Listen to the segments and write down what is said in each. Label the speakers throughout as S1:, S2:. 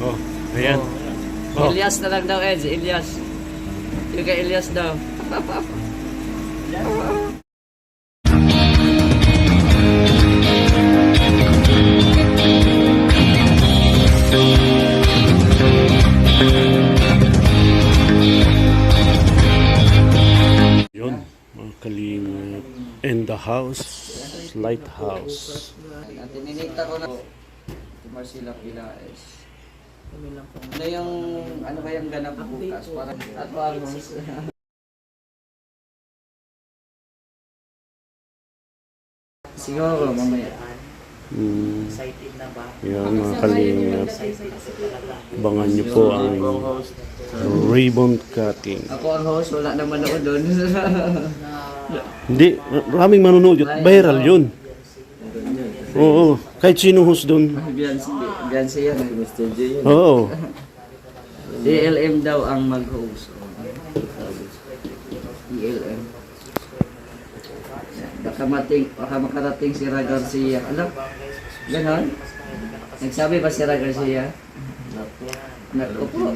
S1: Oh, ayan.
S2: Oh.
S1: Oh.
S2: Elias na lang daw, Eds. Elias. Yung kay Elias daw.
S1: Yun, mga kalingap. In the house, lighthouse.
S2: At tininita ko na si Marcela Pilaes. Ano yung, ano kayang ganap bukas? Para at Almos. Siguro, mamaya.
S3: Excited na ba?
S1: Yan, mga kalingap. Abangan nyo po ang ribbon cutting.
S2: Ako ang host, wala na manood doon.
S1: Hindi, maraming manonood yun. Viral yun. Oo, kahit sino host doon.
S2: Beyonce yan, Mr. J yan.
S1: Oo.
S2: DLM daw ang mag-host. DLM. Baka makarating si Ra Garcia. Alam? Ganon? Nagsabi ba si Ra Garcia? Naku po.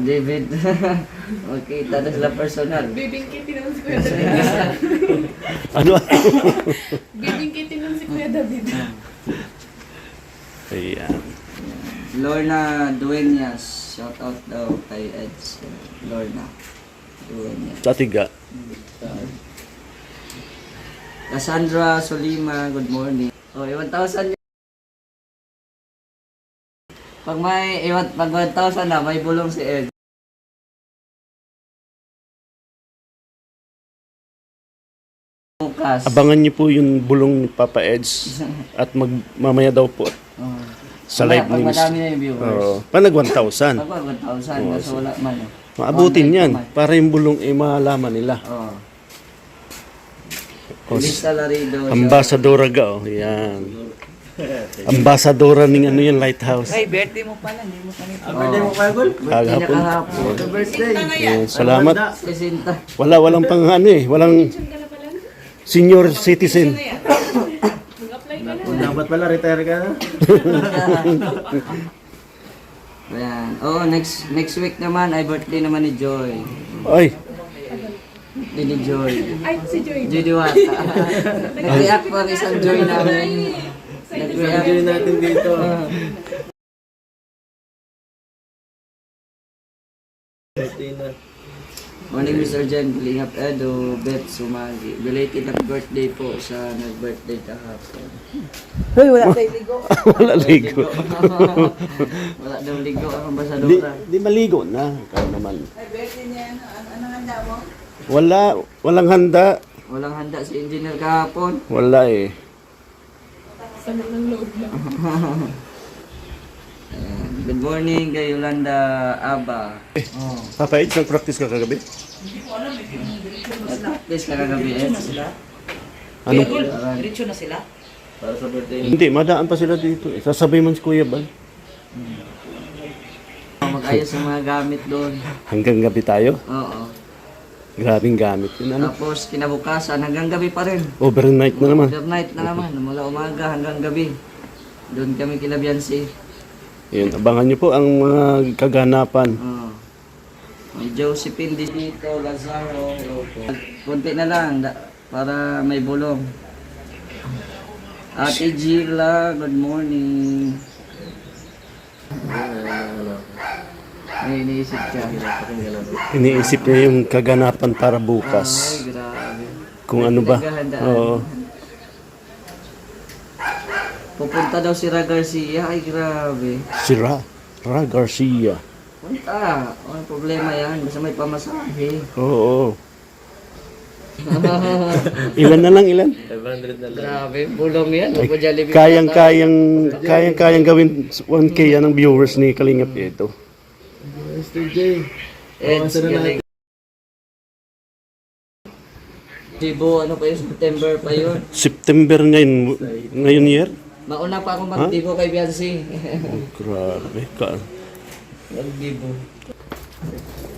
S2: David. Okay, tada sila personal.
S3: Bibingkitin naman si Kuya David.
S1: Ano?
S3: Bibingkitin naman si Kuya David.
S1: Ayan.
S2: Lorna Dueñas. Shout out daw kay Eds. Lorna Dueñas.
S1: Tatiga.
S2: Cassandra Solima, good morning. Oh, 1,000. Pag 1,000 na, may bulong si Ed. Bukas.
S1: Abangan niyo po yung bulong ni Papa Eds at mamaya daw po
S2: Oh.
S1: sa live
S2: Pag
S1: news.
S2: madami na yung viewers.
S1: Oo. Panag 1,000.
S2: Pag 1,000, kaso wala man.
S1: Maabutin
S2: Online
S1: yan
S2: pa man.
S1: para yung bulong malaman nila.
S2: Oh.
S1: O,
S2: Lisa Larido.
S1: Ambassadora ga, oh. Yan. Ambassadora ng ano yung lighthouse.
S3: Ay, birthday mo pala. Hindi mo pa nito.
S2: Birthday mo pa, Gol?
S1: Kagahapon.
S2: Happy birthday.
S1: Salamat.
S2: Jacinta.
S1: Walang pang ano eh. Walang senior citizen.
S3: Mag-apply ka na.
S4: Dapat pala retire ka na.
S2: Ayan. Oo, next week naman ay birthday naman ni Joy.
S1: Ay,
S2: Birthday ni Joy.
S3: Ay, si Joy.
S2: Joy Diwata. Nag-react pa ang isang Joy namin. Nag-react.
S4: Join natin dito.
S2: Morning, Mr. Jen. Kalingap Edo, Beth Sumagi. Belated happy birthday po sa nag-birthday kahapon.
S3: Hoy, wala tayong ligo.
S1: wala ligo.
S2: Wala daw ligo ang
S1: di,
S2: ambasadora.
S1: di maligo na. Ikaw naman.
S3: Ay, birthday niya. Ano handa mo?
S1: Walang handa.
S2: Walang handa si engineer kahapon.
S1: Wala eh.
S3: Sagot ng loob lang.
S2: Ayan. Good morning kay Yolanda Aba. Oh.
S1: Papa Eds, nag-practice ka kagabi?
S2: Nag-practice ka kagabi, Ed.
S1: Ano?
S3: Diretso na sila?
S4: Para sa birthday.
S1: Hindi, madaan pa sila dito. Eh. Sasabay man si Kuya Bal.
S2: Mag-ayos ang mga gamit doon.
S1: Hanggang gabi tayo.
S2: Oo.
S1: Grabing gamit yun. Ano?
S2: Tapos kinabukasan hanggang gabi pa rin.
S1: Overnight na naman.
S2: Overnight na naman. Mula umaga hanggang gabi. Doon kami kila Beyonce.
S1: Yun, abangan nyo po ang mga kaganapan.
S2: Oo. May Josephine dito, Lazaro. Hello po. Kunti na lang para may bulong. Ate Gila, good morning. May iniisip ka.
S1: Iniisip niya yung kaganapan para bukas.
S2: Ay, grabe.
S1: Kung ano ba.
S2: Naghahandaan.
S1: Oo.
S2: Pupunta daw si Ra Garcia. Ay, grabe.
S1: Si Ra Garcia.
S2: Punta. Walang problema yan. Basta may pamasahe.
S1: Oo. Ilan na lang, ilan?
S4: 500 na lang.
S2: Grabe. Bulong yan. Opo, Jollibee.
S1: Kayang gawin 1K yan ang viewers ni Kalingap ito.
S4: Mr. J.
S2: Eds, galing. Dibo, ano pa yun? September pa yun.
S1: September ngayon year?
S2: Mauna pa akong mag-dibo kay Beyonce.
S1: Oh, grabe ka.
S2: Mag-dibo.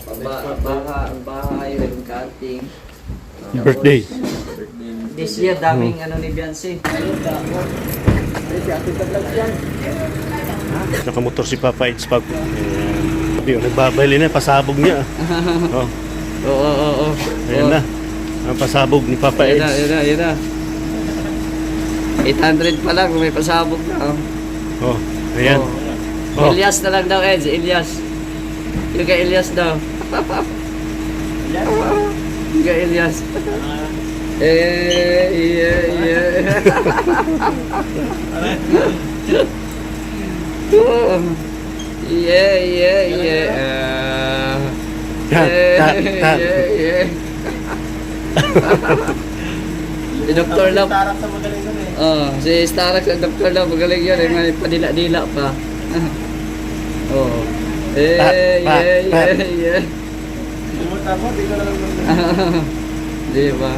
S2: Ang bahay, ribbon cutting.
S1: Birthday.
S2: This year, daming ano ni Beyonce.
S1: Nakamotor si Papa Eds pag ayan. Nagbabali na, pasabog niya. Oh,
S2: Oo.
S1: ayan na. Ang pasabog ni Papa
S2: Ayan
S1: Eds.
S2: na. 800 pa lang, may pasabog na.
S1: Oh, ayan.
S2: Oh.
S1: Oh.
S2: Ilyas na lang daw, Eds. Ilyas. Yung kay Ilyas daw. Yung kay Ilyas. Si Dr. Love. Si Starak sa Dr. Love, magaling yun. May padila-dila pa. Oh. Di ba?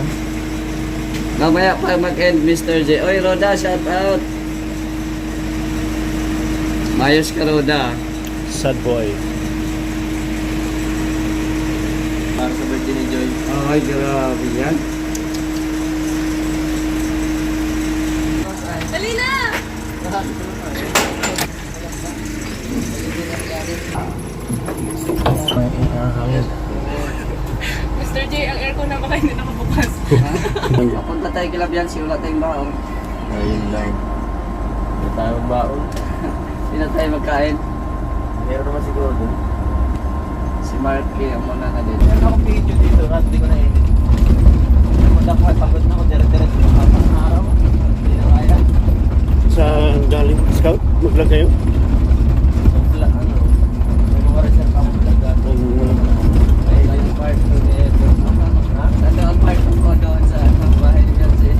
S2: Mamaya pa mag-end, Mr. J. Oy, Roda, shout out. Mayos ka, Roda.
S1: Sad boy.
S4: Para sa birthday ni Joy.
S2: Ay, grabe yan.
S3: Dali na! Mr. J, ang aircon na baka hindi nakabukas.
S2: Papunta tayo kila Biancy, wala tayong baon.
S4: Ayun lang. Hindi tayo magbaon.
S2: Hindi na tayo magkain.
S4: Meron naman siguro doon.
S2: Si Marky, ang muna na din.
S4: Meron akong video dito at hindi ko na-edit. Pumunta ko at pagod na ako. Dire-diretso ng kapang araw. Hindi na kaya.
S1: Sa galing scout, maglag kayo?
S4: Ano? May mga reserve ako vlog. May yung part ko ni Edo.
S2: Ano ang part ko doon sa bahay ni Biancy?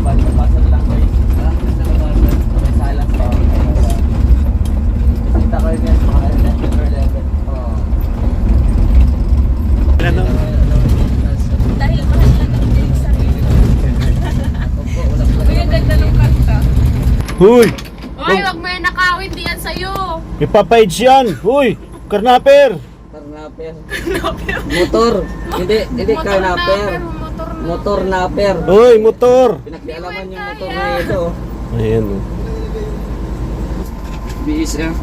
S4: Balik-pasan lang kayo.
S2: Sa labanan.
S4: May silence pa ako. Kita ko yun yan. Mga 11 level.
S2: Oo.
S1: Ano?
S3: Dahil mahal lang ang dinig sa sarili.
S2: Opo, wala pa.
S3: Uy, ang ganda ng kanta.
S1: Huy!
S3: Uy, wag mo yan nakawin, di yan sa'yo.
S1: May Papa Eds yan! Huy! Karnaper!
S2: Karnaper. Motor. Hindi karnaper. Motor naper.
S1: Huy, motor!
S2: Pinakialaman yung motor na ito.
S1: Ayan.
S2: BSF.